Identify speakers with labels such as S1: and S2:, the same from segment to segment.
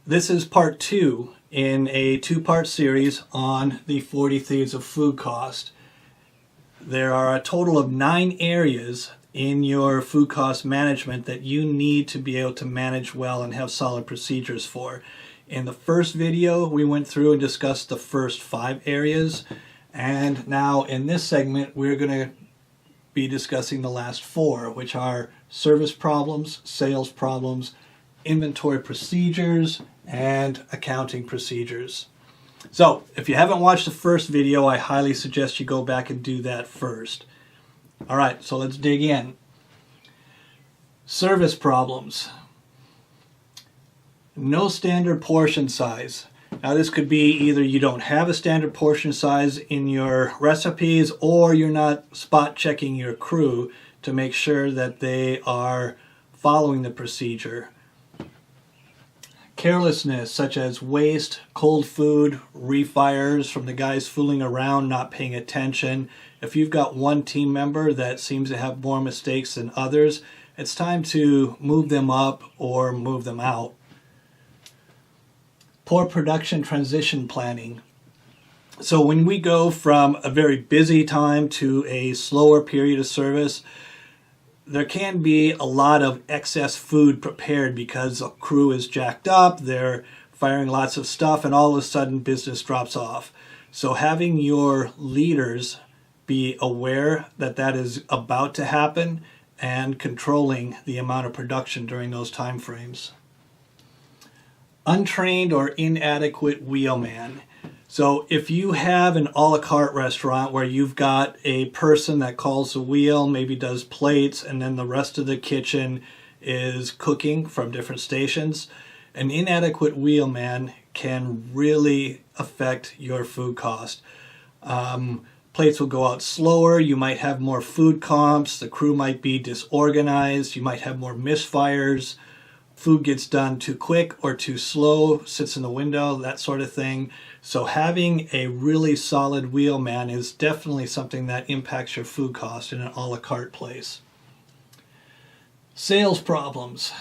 S1: This is part 2 in a 2-part series on the 40 Thieves of Food Cost. There are a total of 9 areas in your food cost management that you need to be able to manage well and have solid procedures for. In the first video, we went through and discussed the first 5 areas, and now in this segment, we're going to be discussing the last 4, which are service problems, sales problems, inventory procedures, and accounting procedures. So if you haven't watched the first video, I highly suggest you go back and do that first. All right, so let's dig in. Service problems. No standard portion size. Now this could be either you don't have a standard portion size in your recipes, or you're not spot checking your crew to make sure that they are following the procedure. Carelessness, such as waste, cold food, refires from the guys fooling around, not paying attention. If you've got one team member that seems to have more mistakes than others, it's time to move them up or move them out. Poor production transition planning. So when we go from a very busy time to a slower period of service, there can be a lot of excess food prepared because the crew is jacked up, they're firing lots of stuff, and all of a sudden business drops off. So having your leaders be aware that that is about to happen and controlling the amount of production during those time frames. Untrained or inadequate wheelman. So if you have an a la carte restaurant where you've got a person that calls the wheel, maybe does plates, and then the rest of the kitchen is cooking from different stations, an inadequate wheelman can really affect your food cost. Plates will go out slower, you might have more food comps, the crew might be disorganized, you might have more misfires, food gets done too quick or too slow, sits in the window, that sort of thing. So having a really solid wheelman is definitely something that impacts your food cost in an a la carte place. Sales problems.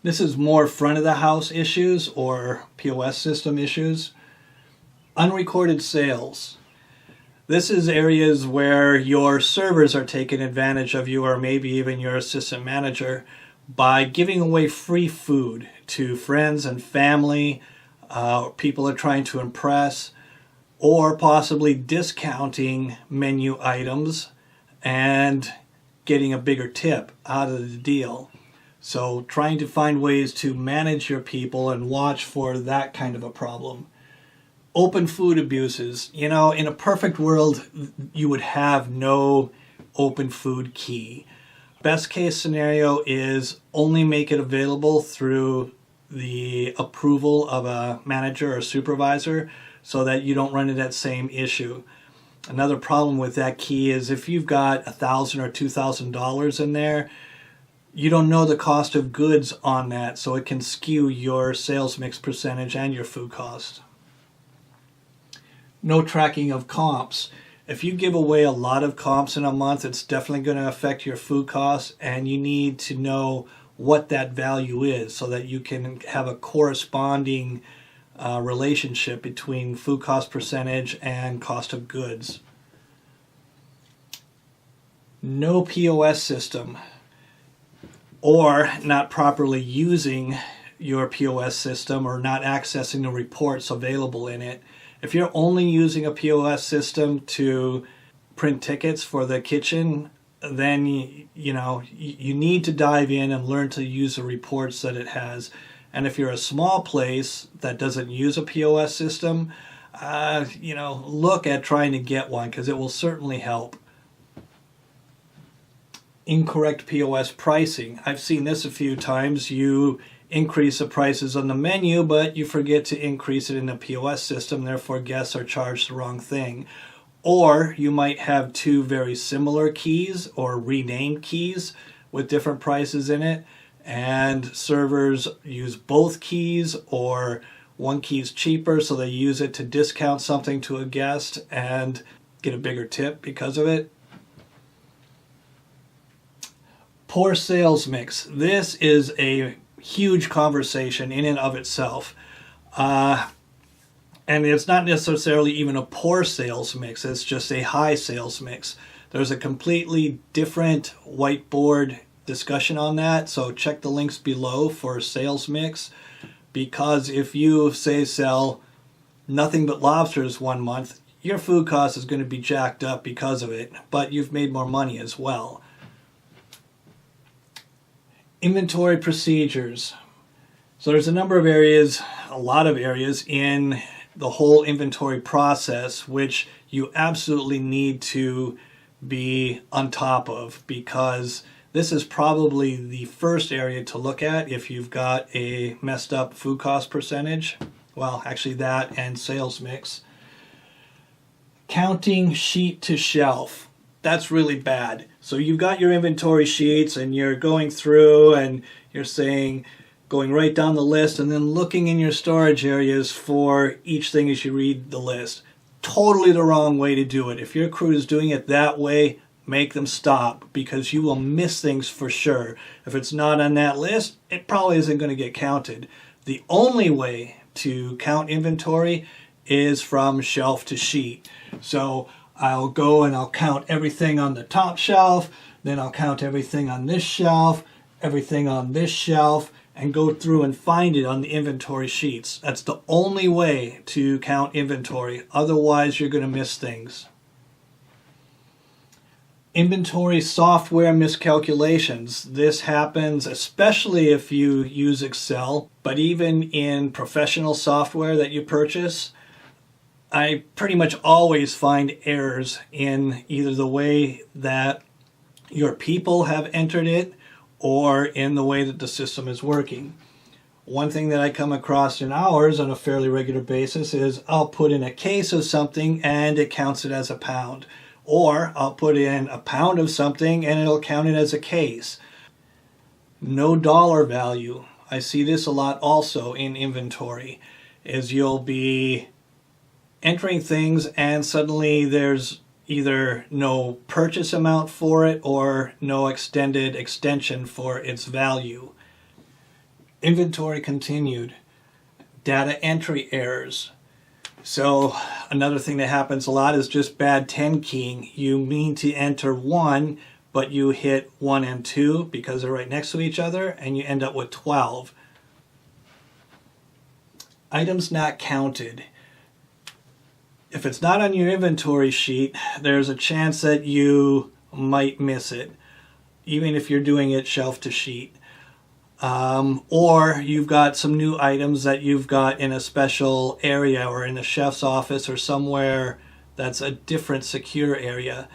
S1: This is more front of the house issues or POS system issues. Unrecorded sales. This is areas where your servers are taking advantage of you, or maybe even your assistant manager, by giving away free food to friends and family, people are trying to impress, or possibly discounting menu items and getting a bigger tip out of the deal. So trying to find ways to manage your people and watch for that kind of a problem. Open food abuses. You know, in a perfect world, you would have no open food key. Best case scenario is only make it available through the approval of a manager or supervisor so that you don't run into that same issue. Another problem with that key is if you've got $1,000 or $2,000 in there, you don't know the cost of goods on that, so it can skew your sales mix percentage and your food cost. No tracking of comps. If you give away a lot of comps in a month, it's definitely going to affect your food costs, and you need to know what that value is so that you can have a corresponding relationship between food cost percentage and cost of goods. No POS system, or not properly using your POS system or not accessing the reports available in it. If you're only using a POS system to print tickets for the kitchen, then you need to dive in and learn to use the reports that it has. And if you're a small place that doesn't use a POS system, look at trying to get one, because it will certainly help. Incorrect POS pricing. I've seen this a few times. You increase the prices on the menu, but you forget to increase it in the POS system, therefore guests are charged the wrong thing. Or you might have 2 very similar keys or renamed keys with different prices in it, and servers use both keys, or one key is cheaper so they use it to discount something to a guest and get a bigger tip because of it. Poor sales mix. This is a huge conversation in and of itself. And it's not necessarily even a poor sales mix, it's just a high sales mix. There's a completely different whiteboard discussion on that, so check the links below for sales mix, because if you, say, sell nothing but lobsters one month, your food cost is going to be jacked up because of it, but you've made more money as well. Inventory procedures. So there's a number of areas, a lot of areas in the whole inventory process which you absolutely need to be on top of, because this is probably the first area to look at if you've got a messed up food cost percentage. Well, actually that and sales mix. Counting sheet to shelf. That's really bad. So you've got your inventory sheets and you're going through and you're saying, going right down the list and then looking in your storage areas for each thing as you read the list. Totally the wrong way to do it. If your crew is doing it that way, make them stop, because you will miss things for sure. If it's not on that list, it probably isn't going to get counted. The only way to count inventory is from shelf to sheet. So I'll go and I'll count everything on the top shelf, then I'll count everything on this shelf, everything on this shelf, and go through and find it on the inventory sheets. That's the only way to count inventory. Otherwise, you're going to miss things. Inventory software miscalculations. This happens especially if you use Excel, but even in professional software that you purchase, I pretty much always find errors in either the way that your people have entered it or in the way that the system is working. One thing that I come across in ours on a fairly regular basis is I'll put in a case of something and it counts it as a pound. Or I'll put in a pound of something and it'll count it as a case. No dollar value. I see this a lot also in inventory, is you'll be entering things and suddenly there's either no purchase amount for it or no extension for its value. Inventory continued. Data entry errors. So another thing that happens a lot is just bad 10 keying. You mean to enter 1, but you hit 1 and 2 because they're right next to each other, and you end up with 12. Items not counted. If it's not on your inventory sheet, there's a chance that you might miss it, even if you're doing it shelf to sheet. Or you've got some new items that you've got in a special area or in a chef's office or somewhere that's a different secure area.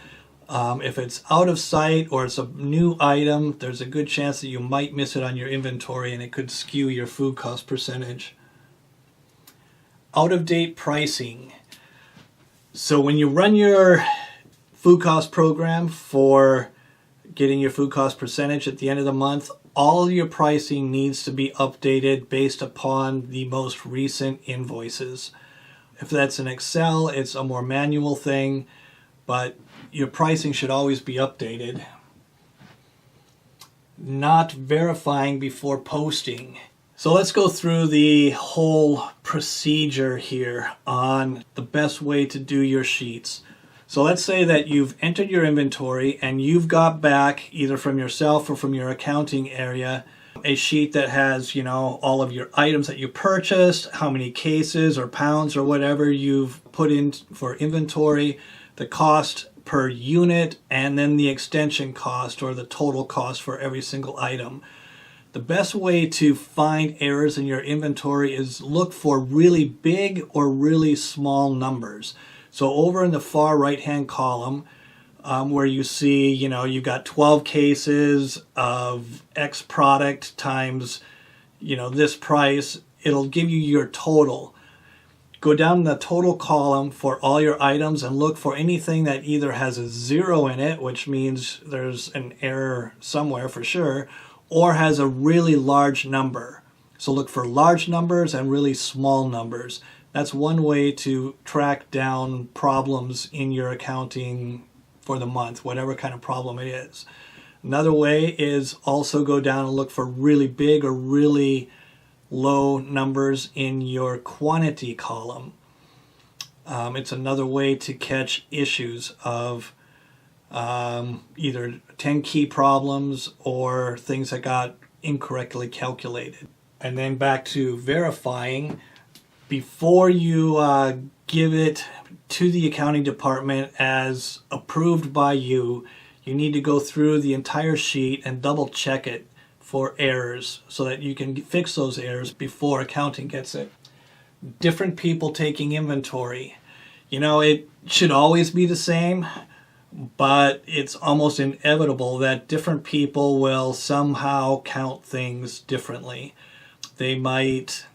S1: If it's out of sight or it's a new item, there's a good chance that you might miss it on your inventory and it could skew your food cost percentage. Out-of-date pricing. So when you run your food cost program for getting your food cost percentage at the end of the month, all your pricing needs to be updated based upon the most recent invoices. If that's in Excel, it's a more manual thing, but your pricing should always be updated. Not verifying before posting. So let's go through the whole procedure here on the best way to do your sheets. So let's say that you've entered your inventory and you've got back either from yourself or from your accounting area a sheet that has, all of your items that you purchased, how many cases or pounds or whatever you've put in for inventory, the cost per unit, and then the extension cost or the total cost for every single item. The best way to find errors in your inventory is look for really big or really small numbers. So over in the far right-hand column, where you see, you've got 12 cases of X product times, this price, it'll give you your total. Go down the total column for all your items and look for anything that either has a 0 in it, which means there's an error somewhere for sure, or has a really large number. So look for large numbers and really small numbers. That's one way to track down problems in your accounting for the month, whatever kind of problem it is. Another way is also go down and look for really big or really low numbers in your quantity column. It's another way to catch issues of either 10 key problems or things that got incorrectly calculated. And then back to verifying. Before you give it to the accounting department as approved by you, you need to go through the entire sheet and double check it for errors so that you can fix those errors before accounting gets it. Different people taking inventory. You know, it should always be the same, but it's almost inevitable that different people will somehow count things differently. They might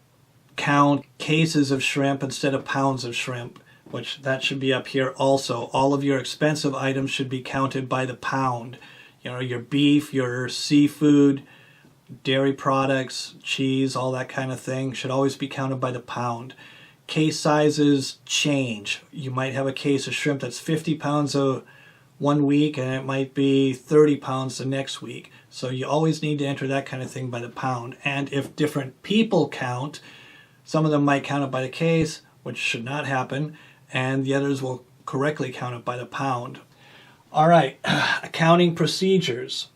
S1: count cases of shrimp instead of pounds of shrimp, which that should be up here also. All of your expensive items should be counted by the pound. You know, your beef, your seafood, dairy products, cheese, all that kind of thing should always be counted by the pound. Case sizes change. You might have a case of shrimp that's 50 pounds one week and it might be 30 pounds the next week. So you always need to enter that kind of thing by the pound. And if different people count, some of them might count it by the case, which should not happen, and the others will correctly count it by the pound. All right, accounting procedures.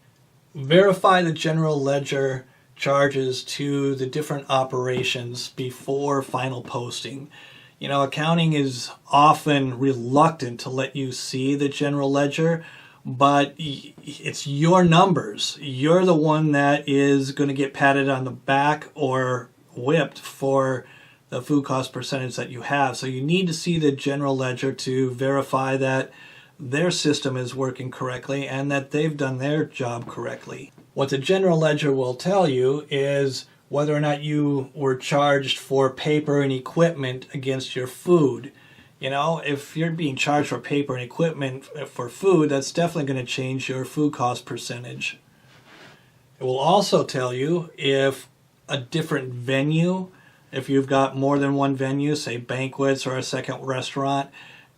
S1: Verify the general ledger charges to the different operations before final posting. You know, accounting is often reluctant to let you see the general ledger, but it's your numbers. You're the one that is going to get patted on the back or whipped for the food cost percentage that you have. So you need to see the general ledger to verify that their system is working correctly and that they've done their job correctly. What the general ledger will tell you is whether or not you were charged for paper and equipment against your food. You know, if you're being charged for paper and equipment for food, that's definitely going to change your food cost percentage. It will also tell you if a different venue, if you've got more than one venue, say banquets or a second restaurant,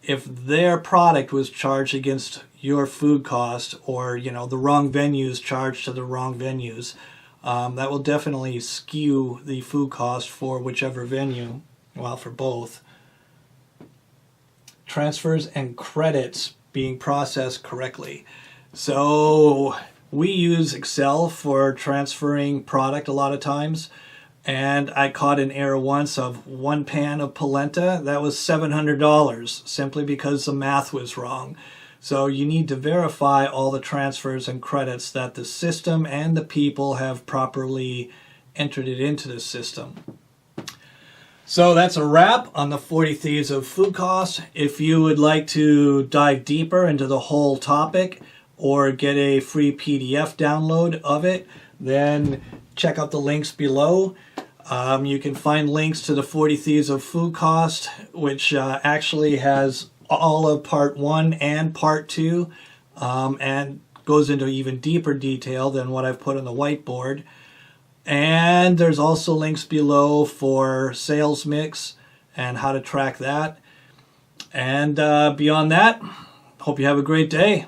S1: if their product was charged against your food cost, or you know the wrong venues charged to the wrong venues, that will definitely skew the food cost for whichever venue, well, for both. Transfers and credits being processed correctly. So we use Excel for transferring product a lot of times, and I caught an error once of 1 pan of polenta. That was $700 simply because the math was wrong. So you need to verify all the transfers and credits that the system and the people have properly entered it into the system. So that's a wrap on the 40 Thieves of Food Costs. If you would like to dive deeper into the whole topic or get a free PDF download of it, then check out the links below. You can find links to the 40 Thieves of Food Cost, which actually has all of part 1 and part 2, and goes into even deeper detail than what I've put on the whiteboard. And there's also links below for sales mix and how to track that. And beyond that, hope you have a great day.